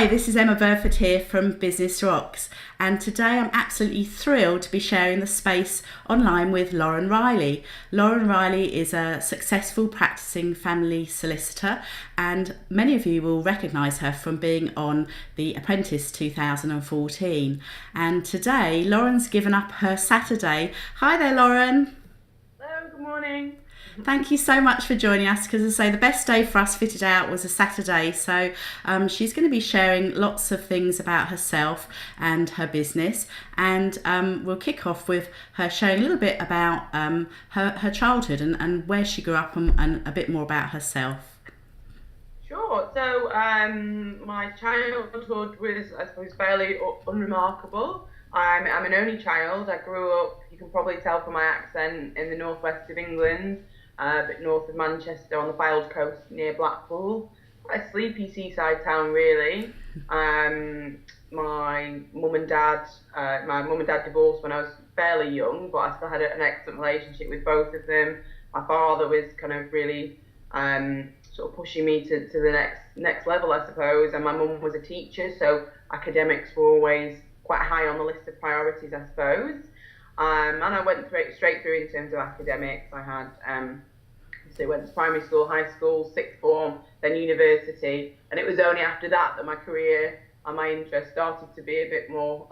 Hi, this is Emma Burford here from Business Rocks, and today I'm absolutely thrilled to be sharing the space online with Lauren Riley. Lauren Riley is a successful practicing family solicitor, and many of you will recognise her from being on the Apprentice 2014. And today, Lauren's given up her Saturday. Hi there, Lauren. Hello, good morning. Thank you so much for joining us, because as I say, the best day for us fitted out was a Saturday. So she's going to be sharing lots of things about herself and her business, and we'll kick off with her sharing a little bit about her childhood and where she grew up, and a bit more about herself. Sure. So my childhood was, I suppose, fairly unremarkable. I'm an only child. I grew up, you can probably tell from my accent, in the northwest of England, a bit north of Manchester on the Fylde coast near Blackpool. Quite a sleepy seaside town, really. My mum and dad, divorced when I was fairly young, but I still had an excellent relationship with both of them. My father was kind of really sort of pushing me to the next level, I suppose. And my mum was a teacher, so academics were always quite high on the list of priorities, I suppose. And I went straight through in terms of academics. I had so went to primary school, high school, sixth form, then university, and it was only after that that my career and my interest started to be a bit more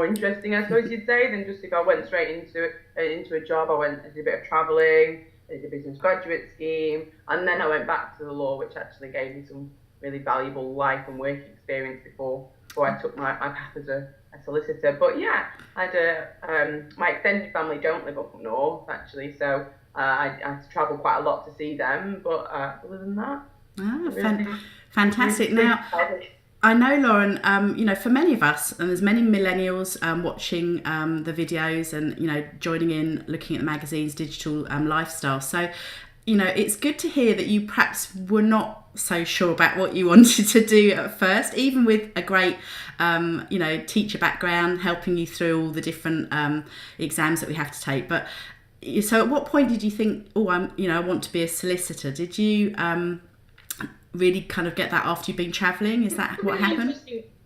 interesting, I suppose you'd say, than just if I went straight into a job. I did a bit of travelling, I did a business graduate scheme, and then I went back to the law, which actually gave me some really valuable life and work experience before I took my path as a solicitor. But yeah, I had my extended family don't live up north, actually, so I had to travel quite a lot to see them. But other than that, Fantastic. Now, I know, Lauren, for many of us, and there's many millennials watching the videos and, joining in, looking at the magazines, digital lifestyle. So, it's good to hear that you perhaps were not so sure about what you wanted to do at first, even with a great, teacher background helping you through all the different exams that we have to take. But so at what point did you think, I want to be a solicitor? Did you really kind of get that after you've been travelling? Is that what happened?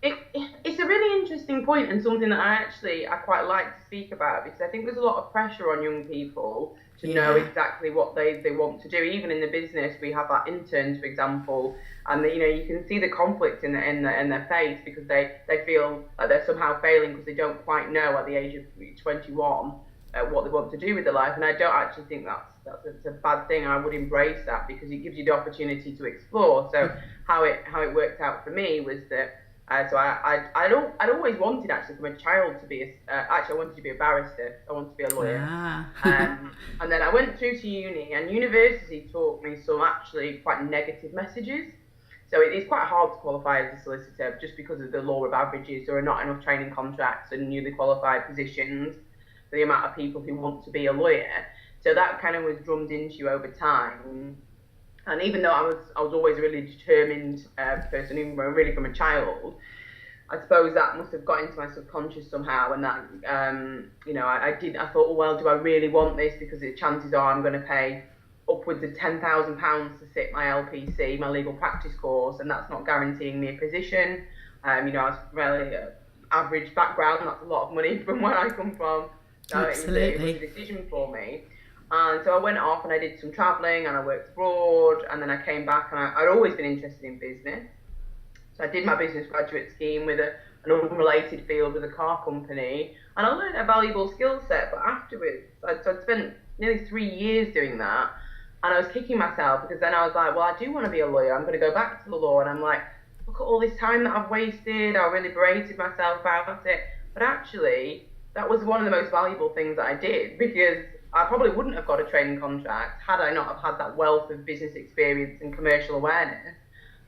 It's a really interesting point, and something that I quite like to speak about, because I think there's a lot of pressure on young people to know exactly what they want to do. Even in the business, we have our interns, for example, and you can see the conflict in their face, because they feel like they're somehow failing because they don't quite know at the age of 21 what they want to do with their life. And I don't actually think that's a bad thing. I would embrace that, because it gives you the opportunity to explore. So how it worked out for me was that so I'd always wanted, actually, from a child to be I wanted to be a barrister. I wanted to be a lawyer. And then I went through to uni, and university taught me some actually quite negative messages. So it is quite hard to qualify as a solicitor, just because of the law of averages. There are not enough training contracts and newly qualified positions for the amount of people who want to be a lawyer. So that kind of was drummed into you over time. And even though I was always a really determined person, even really from a child, I suppose that must have got into my subconscious somehow. And that, I thought, oh, well, do I really want this? Because the chances are I'm going to pay upwards of £10,000 to sit my LPC, my legal practice course, and that's not guaranteeing me a position. I was really average background. That's a lot of money from where I come from. So Absolutely. It was a decision for me. And so I went off and I did some travelling, and I worked abroad, and then I came back, and I'd always been interested in business. So I did my business graduate scheme with an unrelated field with a car company, and I learned a valuable skill set. But afterwards, I'd spent nearly 3 years doing that, and I was kicking myself, because then I was like, well, I do want to be a lawyer. I'm going to go back to the law. And I'm like, look at all this time that I've wasted. I really berated myself about it. But actually, that was one of the most valuable things that I did, because I probably wouldn't have got a training contract had I not have had that wealth of business experience and commercial awareness.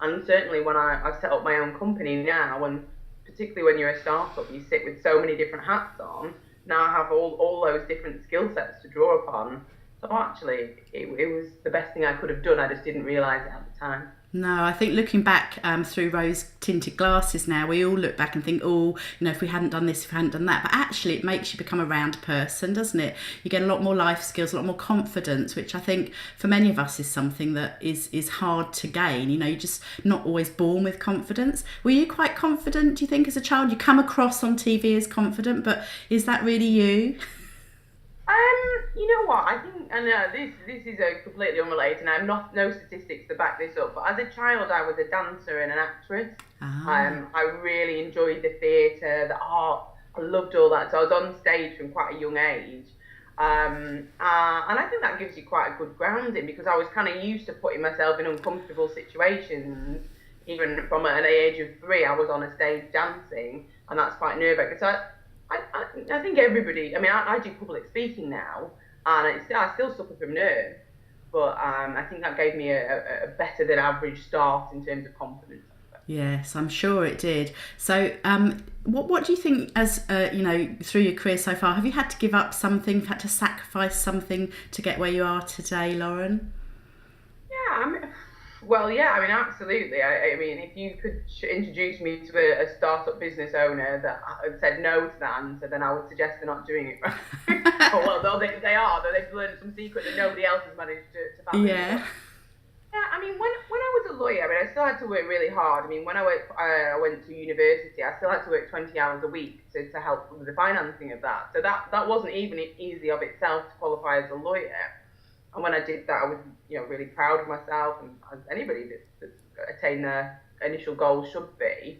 And certainly when I've set up my own company now, and particularly when you're a startup, you sit with so many different hats on. Now I have all those different skill sets to draw upon. So actually, it was the best thing I could have done. I just didn't realise it at the time. No, I think looking back through rose-tinted glasses now, we all look back and think, oh, if we hadn't done this, if we hadn't done that. But actually, it makes you become a round person, doesn't it? You get a lot more life skills, a lot more confidence, which I think for many of us is something that is hard to gain. You're just not always born with confidence. Were you quite confident, do you think, as a child? You come across on TV as confident, but is that really you? You know what? I think, and this is a completely unrelated, and I have no statistics to back this up. But as a child, I was a dancer and an actress. I really enjoyed the theatre, the art. I loved all that. So I was on stage from quite a young age, and I think that gives you quite a good grounding, because I was kind of used to putting myself in uncomfortable situations. Even from an age of 3, I was on a stage dancing, and that's quite nerve-wracking. So I think everybody, I do public speaking now, and I still suffer from nerves, but I think that gave me a better than average start in terms of confidence. Yes, I'm sure it did. So what do you think, as through your career so far, have you had to give up something, had to sacrifice something to get where you are today, Lauren? Absolutely. If you could introduce me to a startup business owner that said no to that answer, then I would suggest they're not doing it right. Well, though they are, though they've learned some secret that nobody else has managed to find. Yeah. Yeah, when I was a lawyer, I still had to work really hard. When I went to university, I still had to work 20 hours a week to help with the financing of that. So that wasn't even easy of itself to qualify as a lawyer. And when I did that, I was, really proud of myself, and as anybody that's attained their initial goals should be.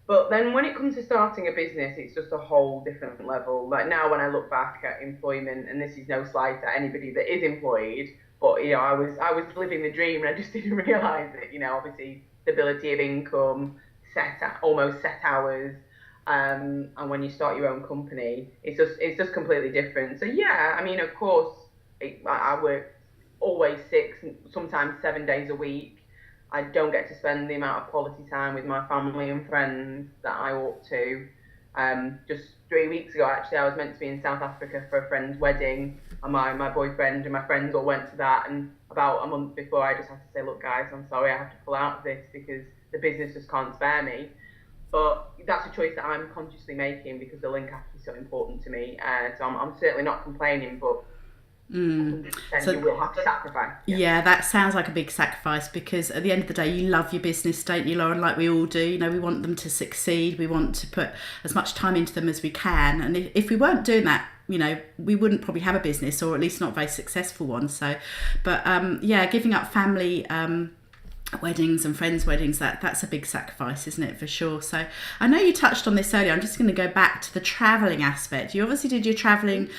But then when it comes to starting a business, it's just a whole different level. Like now, when I look back at employment, and this is no slight at anybody that is employed, but I was living the dream, and I just didn't realise it. Obviously stability of income, almost set hours. And when you start your own company, it's just completely different. So yeah, of course. I work always 6, sometimes 7 days a week. I don't get to spend the amount of quality time with my family and friends that I ought to. Just 3 weeks ago, actually, I was meant to be in South Africa for a friend's wedding, and my boyfriend and my friends all went to that. And about a month before, I just had to say, look, guys, I'm sorry, I have to pull out of this because the business just can't spare me. But that's a choice that I'm consciously making because the link app is so important to me. So I'm certainly not complaining, but so you will have to sacrifice. Yeah, that sounds like a big sacrifice, because at the end of the day, you love your business, don't you, Lauren? Like we all do. We want them to succeed. We want to put as much time into them as we can. And if we weren't doing that, we wouldn't probably have a business, or at least not a very successful one. So, but giving up family weddings and friends' weddings, that's a big sacrifice, isn't it, for sure? So I know you touched on this earlier. I'm just going to go back to the travelling aspect. You obviously did your travelling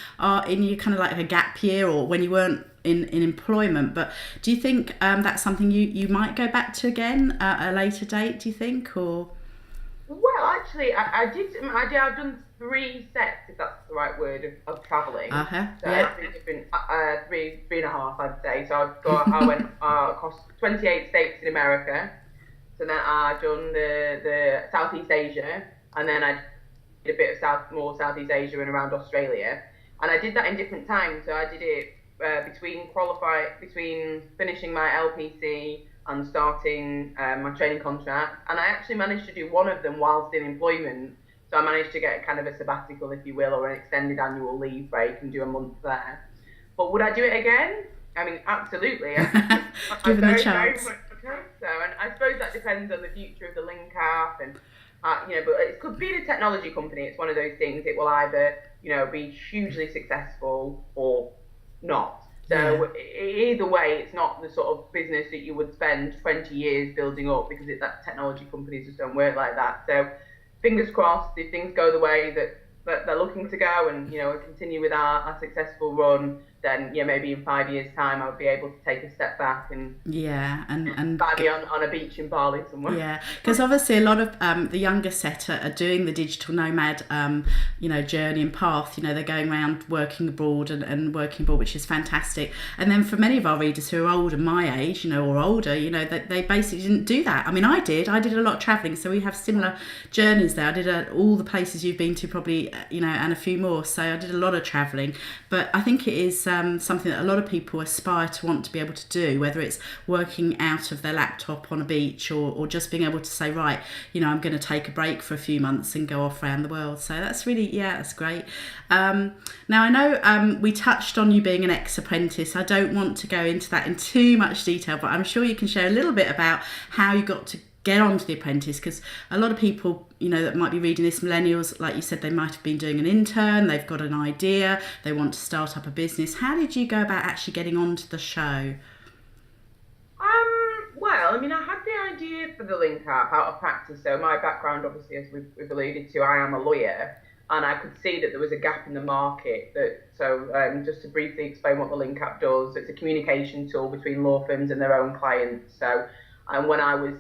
in your kind of like a gap year, or when you weren't in employment, but do you think that's something you might go back to again at a later date, do you think? Or well, actually, I've done 3 sets, if that's the right word, of travelling. So yeah. Different, 3.5, I'd say. So I went across 28 states in America. So then I've done the Southeast Asia, and then I did a bit of more Southeast Asia and around Australia. And I did that in different times. So I did it between finishing my LPC and starting my training contract, and I actually managed to do one of them whilst in employment. So I managed to get kind of a sabbatical, if you will, or an extended annual leave break and do a month there. But would I do it again? Absolutely. Given the chance. Very much so, and I suppose that depends on the future of the link app, and but it could be the technology company. It's one of those things. It will either be hugely successful or not. So either way, it's not the sort of business that you would spend 20 years building up, because that technology companies just don't work like that. So fingers crossed, if things go the way that they're looking to go, and we continue with our successful run, then maybe in 5 years' time I would be able to take a step back and be on a beach in Bali somewhere. Yeah, because obviously a lot of the younger set are doing the digital nomad journey and path. They're going around working abroad and working abroad, which is fantastic. And then for many of our readers who are older, my age, or older, they basically didn't do that. I did a lot of travelling, so we have similar journeys there. I did all the places you've been to probably, and a few more. So I did a lot of travelling, but I think it is something that a lot of people aspire to want to be able to do, whether it's working out of their laptop on a beach or just being able to say, right, I'm going to take a break for a few months and go off around the world. So that's really, that's great. Now I know we touched on you being an ex-apprentice. I don't want to go into that in too much detail, but I'm sure you can share a little bit about how you got to get onto The Apprentice, because a lot of people, that might be reading this, millennials, like you said, they might have been doing an intern, they've got an idea, they want to start up a business. How did you go about actually getting onto the show? Well, I had the idea for the link app out of practice. So my background, obviously, as we've alluded to, I am a lawyer, and I could see that there was a gap in the market. Just to briefly explain what the link app does, it's a communication tool between law firms and their own clients. So when I was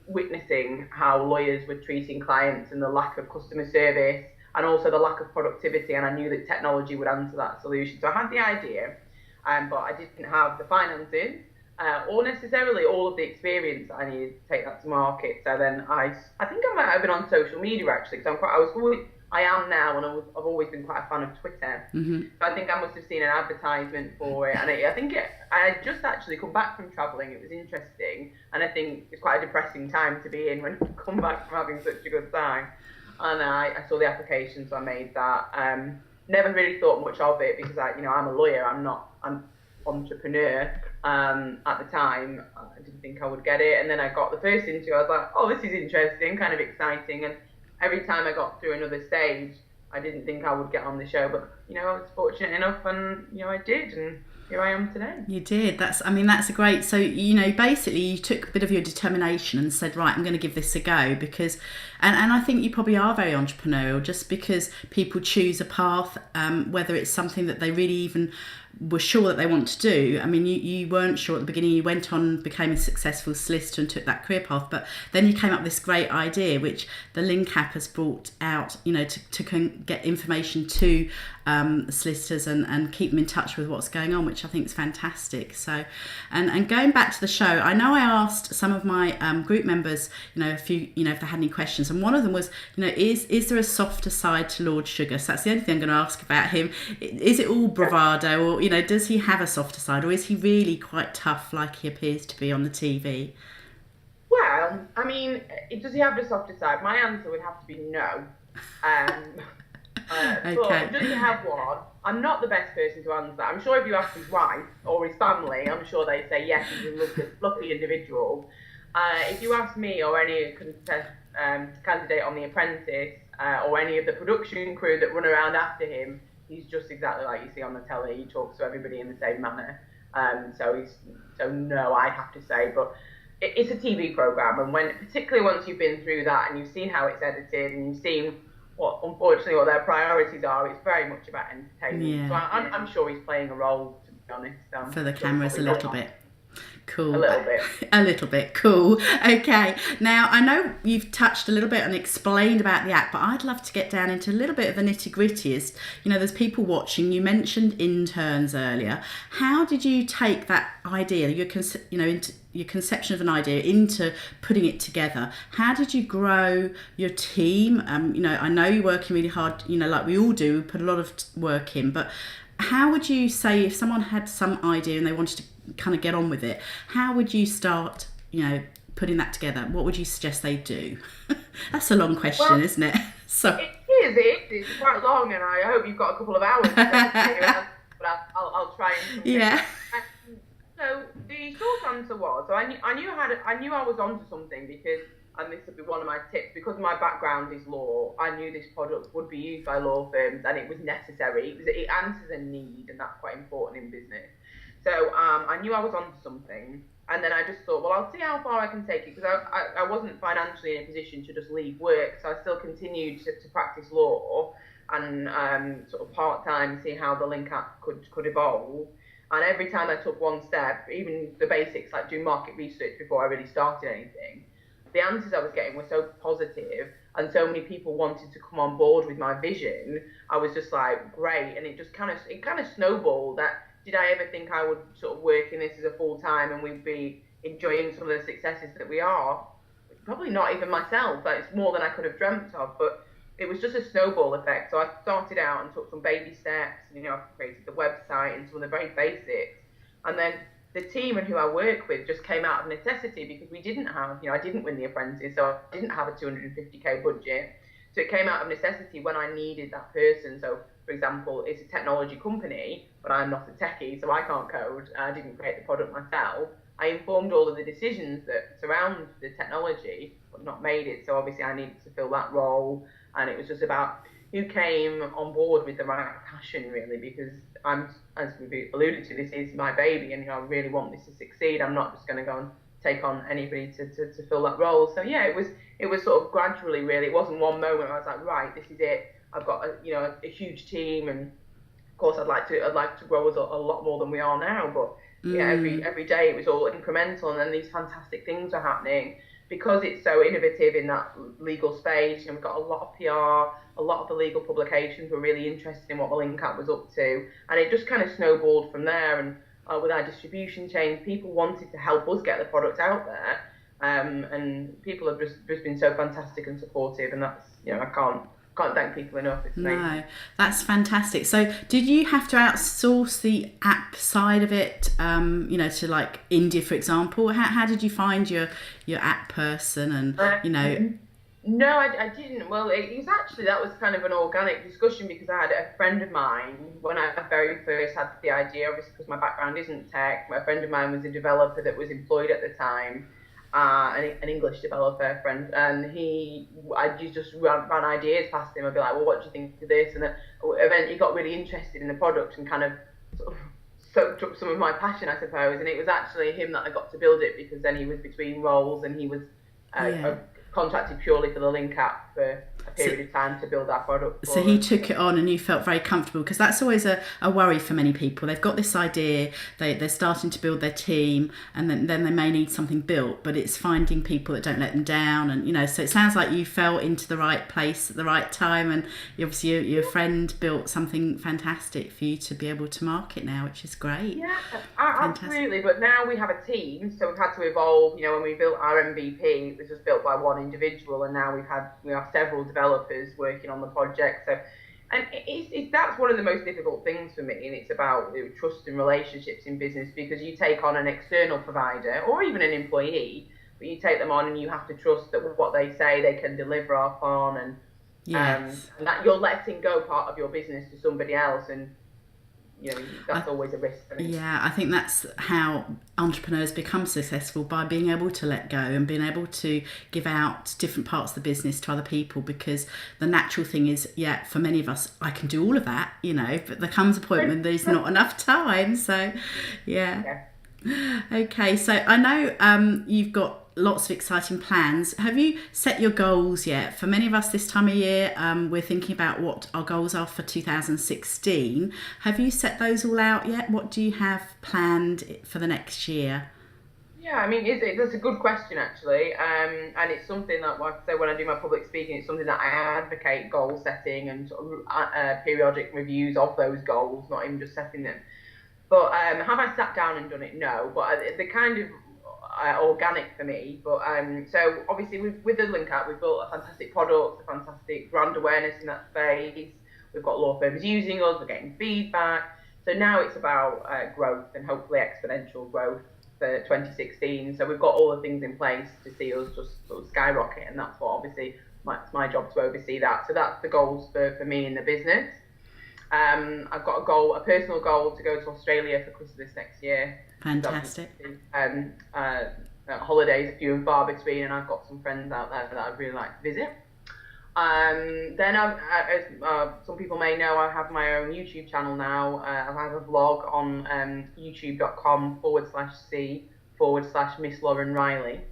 witnessing how lawyers were treating clients and the lack of customer service and also the lack of productivity, and I knew that technology would answer that solution. So I had the idea, but I didn't have the finances or necessarily all of the experience that I needed to take that to market. So then I think I might have been on social media actually, because I am now, and I've always been quite a fan of Twitter. Mm-hmm. So I think I must have seen an advertisement for it, and I had just actually come back from travelling. It was interesting, and I think it's quite a depressing time to be in when you come back from having such a good time. And I saw the application, so I made that. Never really thought much of it because I'm a lawyer. I'm entrepreneur. At the time, I didn't think I would get it, and then I got the first interview. I was like, oh, this is interesting, kind of exciting, and every time I got through another stage, I didn't think I would get on the show, but I was fortunate enough, and I did, and here I am today. You did. That's a great. So basically, you took a bit of your determination and said, right, I'm going to give this a go, because, and I think you probably are very entrepreneurial, just because people choose a path, whether it's something that they really even were sure that they want to do. You weren't sure at the beginning. You went on, became a successful solicitor and took that career path, but then you came up with this great idea, which the Link app has brought out, to get information to solicitors and keep them in touch with what's going on, which I think is fantastic. So, and going back to the show, I know I asked some of my group members, a few, if they had any questions, and one of them was, is there a softer side to Lord Sugar? So that's the only thing I'm going to ask about him. Is it all bravado, or does he have a softer side, or is he really quite tough like he appears to be on the TV? Well, does he have the softer side? My answer would have to be no. Okay. But does he have one? I'm not the best person to answer that. I'm sure if you ask his wife or his family, I'm sure they'd say yes, he's a lovely individual. If you ask me or any candidate on The Apprentice or any of the production crew that run around after him, he's just exactly like you see on the telly. He talks to everybody in the same manner. So no, I'd have to say. But it's a TV program, and particularly once you've been through that and you've seen how it's edited and you've seen what their priorities are, it's very much about entertainment. Yeah. So I'm sure he's playing a role, to be honest. For the cameras a little bit. Cool. A little bit. A little bit. Cool. Okay. Now, I know you've touched a little bit and explained about the app, but I'd love to get down into a little bit of the nitty-gritty. There's people watching. You mentioned interns earlier. How did you take that idea, your conception of an idea, into putting it together? How did you grow your team? I know you're working really hard, like we all do, we put a lot of work in, but how would you say if someone had some idea and they wanted to kind of get on with it, how would you start, putting that together? What would you suggest they do? That's a long question, isn't it? So it's quite long, and I hope you've got a couple of hours to but I'll try and yeah. So the short answer was, so I knew I was onto something, because, and this would be one of my tips, because my background is law, I knew this product would be used by law firms and it was necessary. It answers a need, and that's quite important in business. So I knew I was onto something, and then I just thought, well, I'll see how far I can take it, because I wasn't financially in a position to just leave work, so I still continued to practice law and sort of part-time, see how the Link app could evolve. And every time I took one step, even the basics like do market research before I really started anything, the answers I was getting were so positive, and so many people wanted to come on board with my vision. I was just like, great, and it kind of snowballed. That did I ever think I would sort of work in this as a full time and we'd be enjoying some of the successes that we are? Probably not even myself. Like, it's more than I could have dreamt of. But it was just a snowball effect. So I started out and took some baby steps. I created the website and some of the very basics, and then the team and who I work with just came out of necessity because we didn't have, I didn't win the Apprentice, so I didn't have a 250k budget. So it came out of necessity when I needed that person. So, for example, it's a technology company, but I'm not a techie, so I can't code. I didn't create the product myself. I informed all of the decisions that surround the technology, but not made it. So obviously I needed to fill that role. And it was just about who came on board with the right passion, really, because as we've alluded to, this is my baby, and I really want this to succeed. I'm not just going to go and take on anybody to fill that role. So yeah, it was sort of gradually, really. It wasn't one moment I was like, right, this is it. I've got a huge team, and of course I'd like to grow us a lot more than we are now. But yeah, every day it was all incremental, and then these fantastic things are happening. Because it's so innovative in that legal space, we've got a lot of PR, a lot of the legal publications were really interested in what the Link app was up to, and it just kind of snowballed from there. And with our distribution chains, people wanted to help us get the product out there, and people have just been so fantastic and supportive, and that's, I can't thank people enough. It's amazing. No, that's fantastic. So did you have to outsource the app side of it, to like India, for example? How did you find your app person and, No, I didn't. Well, it was actually, that was kind of an organic discussion because I had a friend of mine, when I very first had the idea, obviously because my background isn't tech, a friend of mine was a developer that was employed at the time, an English developer friend, and I just ran ideas past him. I'd be like, well, what do you think of this? And then eventually he got really interested in the product and kind of sort of soaked up some of my passion, I suppose. And it was actually him that I got to build it, because then he was between roles and he was contracted purely for the Link app for a period of time to build our product. So he took it on and you felt very comfortable, because that's always a worry for many people. They've got this idea, they're starting to build their team, and then they may need something built, but it's finding people that don't let them down. And so it sounds like you fell into the right place at the right time, and obviously your friend built something fantastic for you to be able to market now, which is great. Yeah, absolutely. But now we have a team, so we've had to evolve. When we built our MVP, it was just built by one individual, and now we have several developers working on the project. So, and that's one of the most difficult things for me, and it's about trust and relationships in business, because you take on an external provider or even an employee, but you take them on and you have to trust that what they say they can deliver upon, and and that you're letting go part of your business to somebody else, and that's always a risk. Yeah, I think that's how entrepreneurs become successful, by being able to let go and being able to give out different parts of the business to other people, because the natural thing is, for many of us, I can do all of that, but there comes a point when there's not enough time. So, yeah. Okay, so I know you've got lots of exciting plans. Have you set your goals yet? For many of us this time of year, we're thinking about what our goals are for 2016. Have you set those all out yet? What do you have planned for the next year? Yeah, I mean, that's a good question, actually. And it's something that, like I say, when I do my public speaking, it's something that I advocate goal setting and sort of, periodic reviews of those goals, not even just setting them. But have I sat down and done it? No. But the kind of organic for me. But so obviously with the Link app, we've built a fantastic product, a fantastic brand awareness in that space. We've got law firms using us, we're getting feedback. So now it's about growth, and hopefully exponential growth for 2016. So we've got all the things in place to see us just sort of skyrocket, and that's what obviously it's my job to oversee that. So that's the goals for me in the business. I've got a personal goal to go to Australia for Christmas next year. Fantastic. Holidays are few and far between, and I've got some friends out there that I'd really like to visit. Then, as some people may know, I have my own YouTube channel now. I have a vlog on youtube.com/c/Miss Lauren Riley.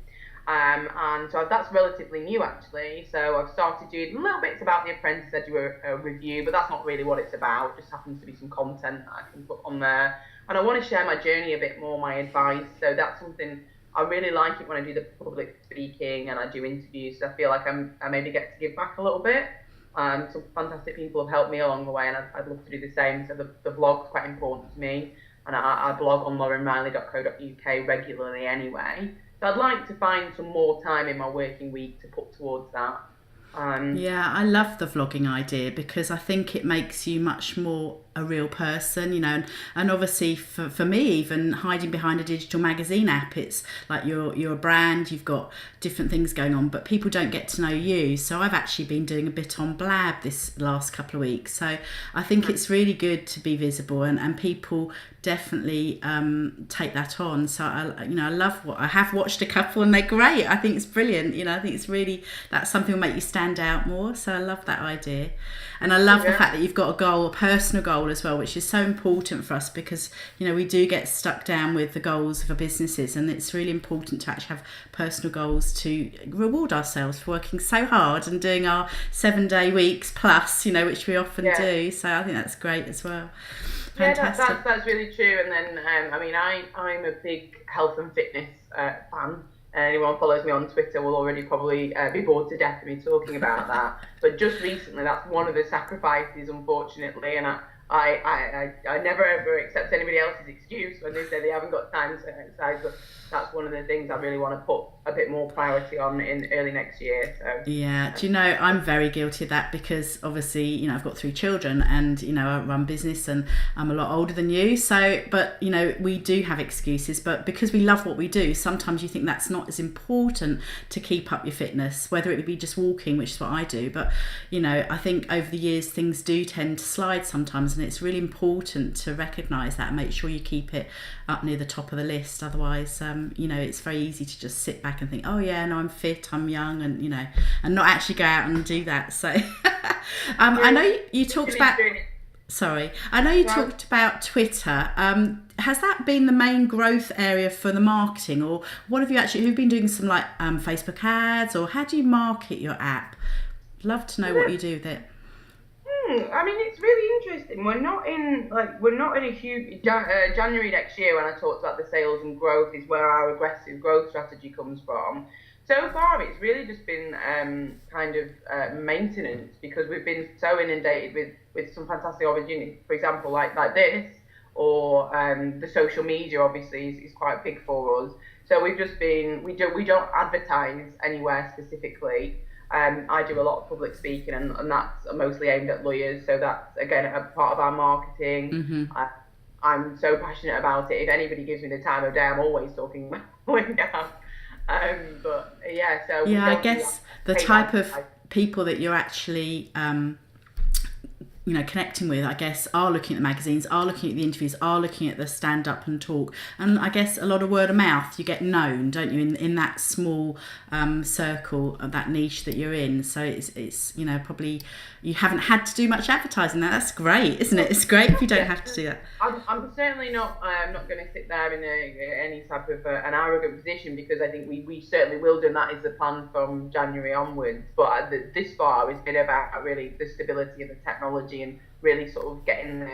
And so that's relatively new, actually. So I've started doing little bits about the Apprentice. I do a review, but that's not really what it's about. It just happens to be some content that I can put on there. And I want to share my journey a bit more, my advice. So that's something I really like it when I do the public speaking and I do interviews. So I feel like I maybe get to give back a little bit. Some fantastic people have helped me along the way, and I'd love to do the same. So the vlog's quite important to me, and I blog on laurenriley.co.uk regularly anyway. So I'd like to find some more time in my working week to put towards that. Yeah, I love the vlogging idea because I think it makes you much more a real person, and obviously for me, even hiding behind a digital magazine app, it's like you're a brand, you've got different things going on, but people don't get to know you. So I've actually been doing a bit on Blab this last couple of weeks. So I think it's really good to be visible, and people definitely take that on. So I love what I have watched a couple, and they're great. I think it's brilliant. I think it's really, that's something will make you stand out more. So I love that idea, and I love the fact that you've got a goal, a personal goal as well, which is so important for us because we do get stuck down with the goals of our businesses, and it's really important to actually have personal goals to reward ourselves for working so hard and doing our 7-day weeks plus, which we often do. So I think that's great as well. Fantastic. Yeah, that's really true. And then, I'm a big health and fitness fan. Anyone who follows me on Twitter will already probably be bored to death of me talking about that. But just recently, that's one of the sacrifices, unfortunately. And I never ever accept anybody else's excuse when they say they haven't got time to exercise. But that's one of the things I really want to put a bit more priority on in early next year. So yeah, do you know, I'm very guilty of that because obviously, I've got 3 children and, I run business and I'm a lot older than you. So, but, we do have excuses, but because we love what we do, sometimes you think that's not as important to keep up your fitness, whether it be just walking, which is what I do. But, I think over the years, things do tend to slide sometimes, and it's really important to recognise that and make sure you keep it up near the top of the list. Otherwise, it's very easy to just sit back and think, oh yeah, no, I'm fit, I'm young, and and not actually go out and do that. So I know you talked about talked about Twitter. Has that been the main growth area for the marketing, or what have you been doing some like Facebook ads, or how do you market your app? Love to know what you do with it. It's really interesting. We're not in a huge January next year when I talked about the sales and growth is where our aggressive growth strategy comes from. So far, it's really just been maintenance because we've been so inundated with some fantastic opportunities. For example, like this, or the social media obviously is quite big for us. So we've just been we don't advertise anywhere specifically. I do a lot of public speaking, and that's mostly aimed at lawyers. So that's, again, a part of our marketing. Mm-hmm. I'm so passionate about it. If anybody gives me the time of day, I'm always talking about it now. But yeah, so I guess the type of people that you're actually connecting with, I guess, are looking at the magazines, are looking at the interviews, are looking at the stand up and talk, and I guess a lot of word of mouth. You get known, don't you, in that small circle of that niche that you're in. So it's probably you haven't had to do much advertising. That's great, isn't it? It's great if you don't have to do that. I'm certainly not going to sit there in any type of an arrogant position, because I think we certainly will do, and that is the plan from January onwards. But this far, it's been about really the stability of the technology and really sort of getting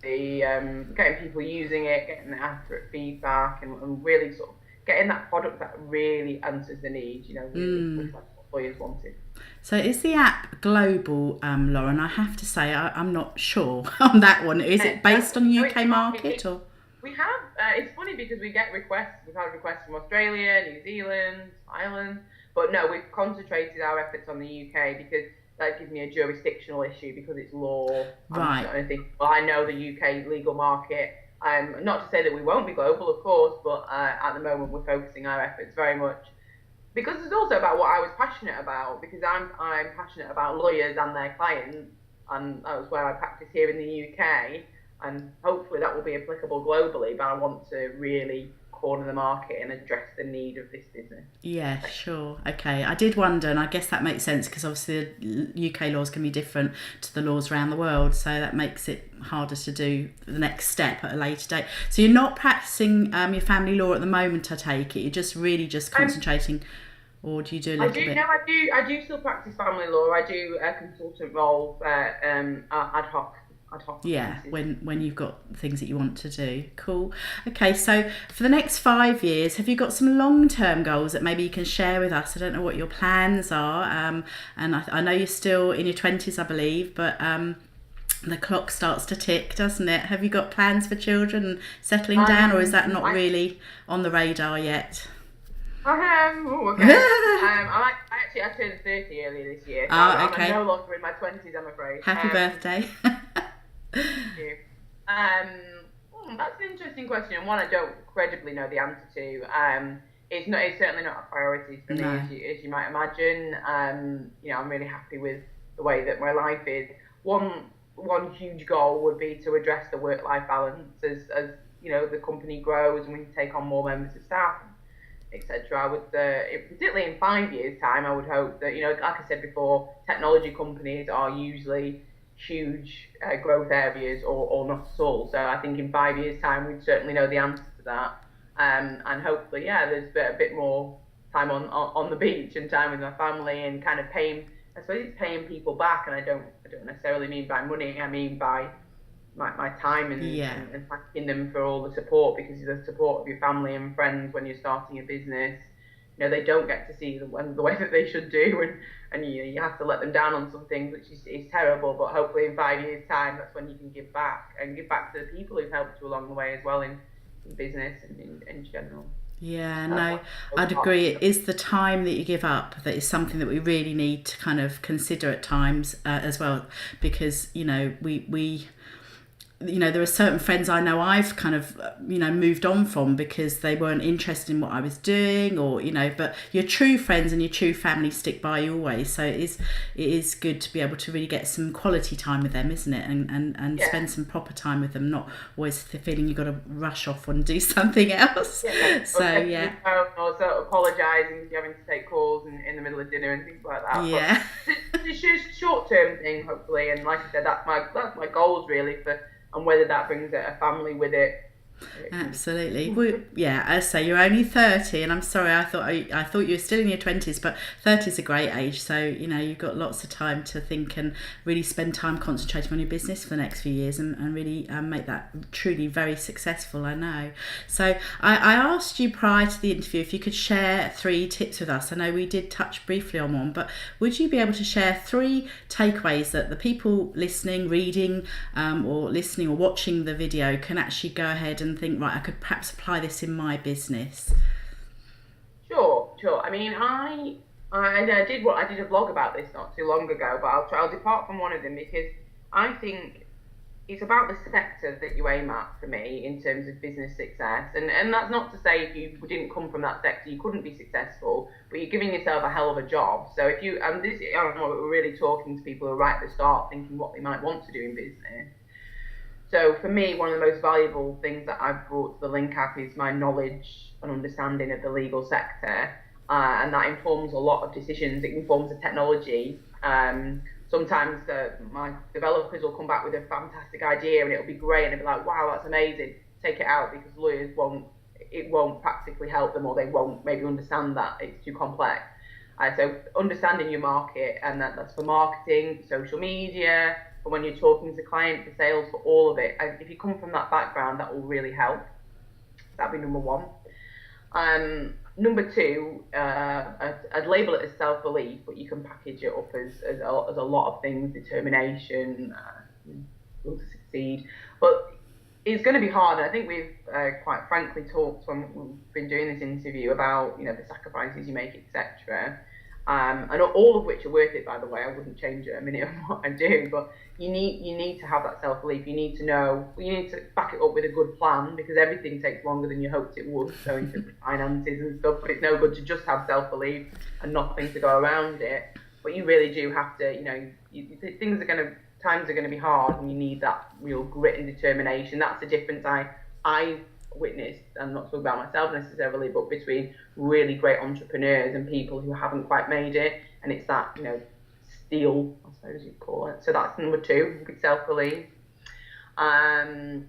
getting people using it, getting the accurate feedback, and really sort of getting that product that really answers the needs. Really what lawyers wanted. So is the app global, Lauren? I have to say I'm not sure on that one. Is it based on the UK market or? We have. It's funny because we get requests. We've had requests from Australia, New Zealand, Ireland, but no, we've concentrated our efforts on the UK because that gives me a jurisdictional issue because it's law. Right. I know the UK legal market. Not to say that we won't be global, of course, but at the moment we're focusing our efforts very much because it's also about what I was passionate about, because I'm passionate about lawyers and their clients, and that was where I practice here in the UK, and hopefully that will be applicable globally, but I want to really corner the market and address the need of this business. Yeah, sure. Okay. I did wonder, and I guess that makes sense because obviously the UK laws can be different to the laws around the world, so that makes it harder to do the next step at a later date. So you're not practicing your family law at the moment, I take it? You're just really just concentrating, or do you do a little bit? No, I do still practice family law. I do a consultant role, ad hoc. Yeah, when you've got things that you want to do. Cool. Okay, so for the next 5 years, have you got some long-term goals that maybe you can share with us? I don't know what your plans are, and I know you're still in your 20s, I believe, but the clock starts to tick, doesn't it? Have you got plans for children and settling down, or is that not really on the radar yet? Okay. I I turned 30 earlier this year, so Okay. I'm no longer in my 20s, I'm afraid. Happy birthday. Thank you. That's an interesting question, and one I don't credibly know the answer to. It's certainly not a priority for me, No. as you might imagine. I'm really happy with the way that my life is. One huge goal would be to address the work-life balance as the company grows and we can take on more members of staff, etc. I would, particularly in 5 years' time, I would hope that, like I said before, technology companies are usually huge growth areas or not at all. So I think in 5 years' time, we'd certainly know the answer to that. And hopefully, there's a bit more time on the beach and time with my family and kind of paying. I suppose it's paying people back, and I don't necessarily mean by money. I mean by my time and thanking them for all the support, because the support of your family and friends when you're starting a business, they don't get to see the way that they should do, and you have to let them down on some things, which is terrible. But hopefully in 5 years' time, that's when you can give back to the people who've helped you along the way as well in business and in general. Yeah, no, I'd agree. It is the time that you give up that is something that we really need to kind of consider at times as well, because we there are certain friends I know I've kind of moved on from because they weren't interested in what I was doing, or but your true friends and your true family stick by you always. So it is good to be able to really get some quality time with them, isn't it? And spend some proper time with them, not always feeling you've got to rush off and do something else. So or sort of apologising if you're having to take calls in the middle of dinner and things like that. Yeah. But it's just a short-term thing, hopefully, and like I said, that's my goals really and whether that brings a family with it. Absolutely. Well, I say you're only 30, and I'm sorry, I thought you were still in your 20s, but 30 is a great age, so you've got lots of time to think and really spend time concentrating on your business for the next few years and really make that truly very successful, I know. So I asked you prior to the interview if you could share 3 tips with us. I know we did touch briefly on one, but would you be able to share 3 takeaways that the people listening, reading, or listening or watching the video can actually go ahead and think, right, I could perhaps apply this in my business? Sure. I mean, I did a blog about this not too long ago, but I'll depart from one of them because I think it's about the sector that you aim at for me in terms of business success, and that's not to say if you didn't come from that sector you couldn't be successful, but you're giving yourself a hell of a job. So if you we're really talking to people who are right at the start thinking what they might want to do in business. So for me, one of the most valuable things that I've brought to the Link app is my knowledge and understanding of the legal sector, and that informs a lot of decisions. It informs the technology. Sometimes my developers will come back with a fantastic idea and it'll be great, and they'll be like, wow, that's amazing, take it out, because lawyers won't practically help them, or they won't maybe understand that it's too complex. So understanding your market, and that's for marketing, social media, for when you're talking to clients, for sales, for all of it. If you come from that background, that will really help. That'd be number 1. Number 2, I'd label it as self-belief, but you can package it up as a lot of things: determination, will to succeed. But it's going to be hard. I think we've quite frankly talked when we've been doing this interview about the sacrifices you make, etc. And all of which are worth it, by the way. I wouldn't change a minute of what I do, but you need to have that self-belief. You need to back it up with a good plan, because everything takes longer than you hoped it would, so in terms of finances and stuff. But it's no good to just have self-belief and nothing to go around it. But you really do have to, times are going to be hard, and you need that real grit and determination. That's the difference I witnessed, and not talking about myself necessarily, but between really great entrepreneurs and people who haven't quite made it. And it's that steel, I suppose you'd call it. So that's number 2, self-belief. And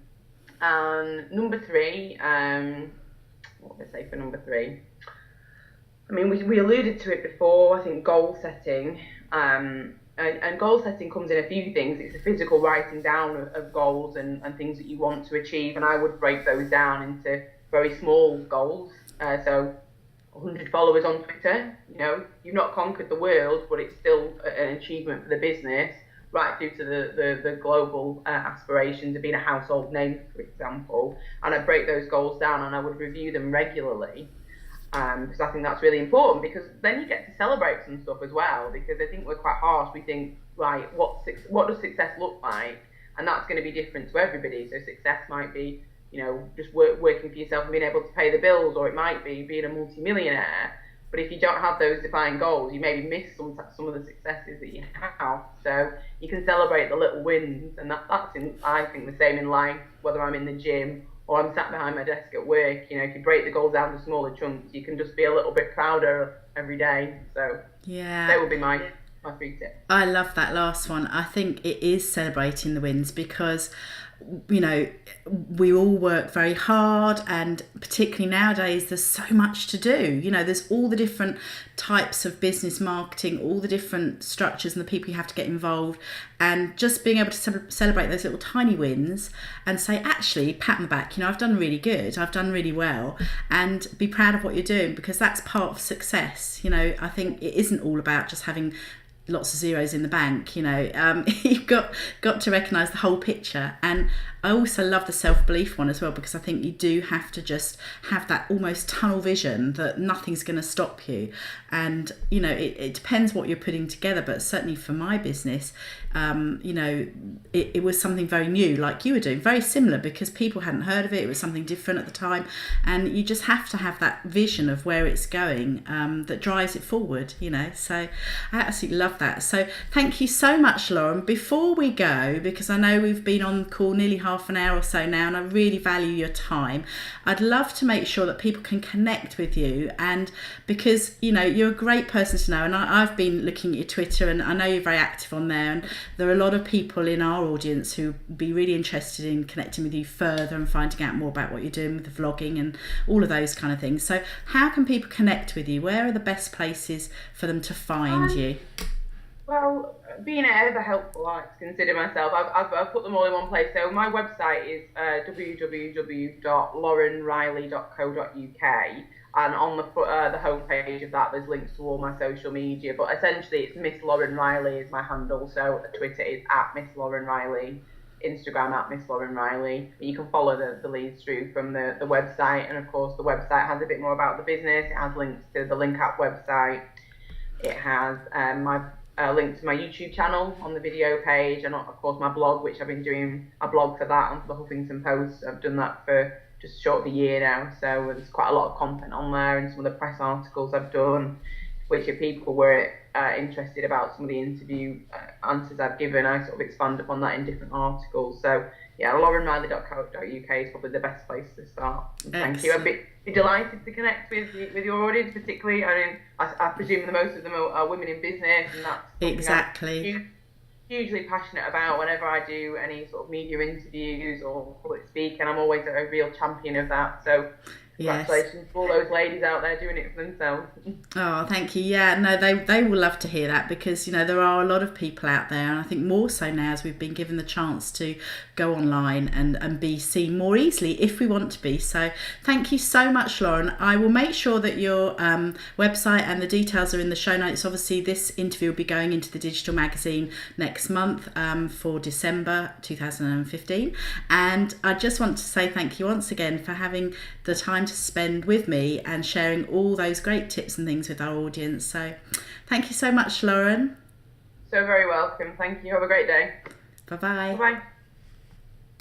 number 3, what would I say for number 3? I mean, we alluded to it before. I think goal setting. And goal setting comes in a few things. It's a physical writing down of goals and things that you want to achieve. And I would break those down into very small goals. So 100 followers on Twitter, you've not conquered the world, but it's still an achievement for the business, right through to the global aspirations of being a household name, for example. And I'd break those goals down and I would review them regularly. because I think that's really important, because then you get to celebrate some stuff as well, because I think we're quite harsh. We think, right, what does success look like? And that's going to be different to everybody. So success might be, just working for yourself and being able to pay the bills, or it might be being a multimillionaire. But if you don't have those defined goals, you maybe miss some of the successes that you have. So you can celebrate the little wins, and that's I think the same in life, whether I'm in the gym or I'm sat behind my desk at work. If you break the goals down to smaller chunks, you can just be a little bit prouder every day. So yeah, that would be my 3 tips. I love that last one. I think it is celebrating the wins, because we all work very hard, and particularly nowadays there's so much to do. There's all the different types of business marketing, all the different structures and the people you have to get involved, and just being able to celebrate those little tiny wins and say, actually, pat on the back, I've done really good, I've done really well, and be proud of what you're doing, because that's part of success. I think it isn't all about just having lots of zeros in the bank. You've got to recognise the whole picture. And I also love the self-belief one as well, because I think you do have to just have that almost tunnel vision that nothing's going to stop you. And it depends what you're putting together, but certainly for my business, it was something very new, like you were doing, very similar, because people hadn't heard of it. It was something different at the time, and you just have to have that vision of where it's going, that drives it forward. So I absolutely love that. So thank you so much, Lauren. Before we go, because I know we've been on call nearly half an hour or so now, and I really value your time, I'd love to make sure that people can connect with you, and because you're a great person to know, and I've been looking at your Twitter, and I know you're very active on there, and there are a lot of people in our audience who would be really interested in connecting with you further and finding out more about what you're doing with the vlogging and all of those kind of things. So how can people connect with you? Where are the best places for them to find you? Well, being ever helpful, I like to consider myself. I've put them all in one place. So my website is www.laurenriley.co.uk, and on the homepage of that, there's links to all my social media. But essentially, it's Miss Lauren Riley is my handle. So Twitter is @Miss Lauren Riley, Instagram @Miss Lauren Riley. You can follow the leads through from the website, and of course, the website has a bit more about the business. It has links to the Link App website. It has my link to my YouTube channel on the video page, and of course my blog, which I've been doing a blog for that on the Huffington Post. I've done that for just short of a year now, so there's quite a lot of content on there, and some of the press articles I've done, which if people were interested about some of the interview answers I've given, I sort of expand upon that in different articles. So yeah, laurenriley.co.uk is probably the best place to start. Thank you. I'd be delighted to connect with your audience, particularly. I presume the most of them are women in business, and that's exactly I'm hugely passionate about. Whenever I do any sort of media interviews or public speaking, I'm always a real champion of that. So congratulations to all those ladies out there doing it for themselves. Oh, thank you. Yeah, no, they will love to hear that, because there are a lot of people out there, and I think more so now as we've been given the chance to go online and be seen more easily if we want to be. So thank you so much, Lauren. I will make sure that your website and the details are in the show notes. Obviously, this interview will be going into the digital magazine next month for December 2015, and I just want to say thank you once again for having the time to spend with me and sharing all those great tips and things with our audience. So thank you so much, Lauren. So very welcome. Thank you. Have a great day. Bye-bye. Bye-bye.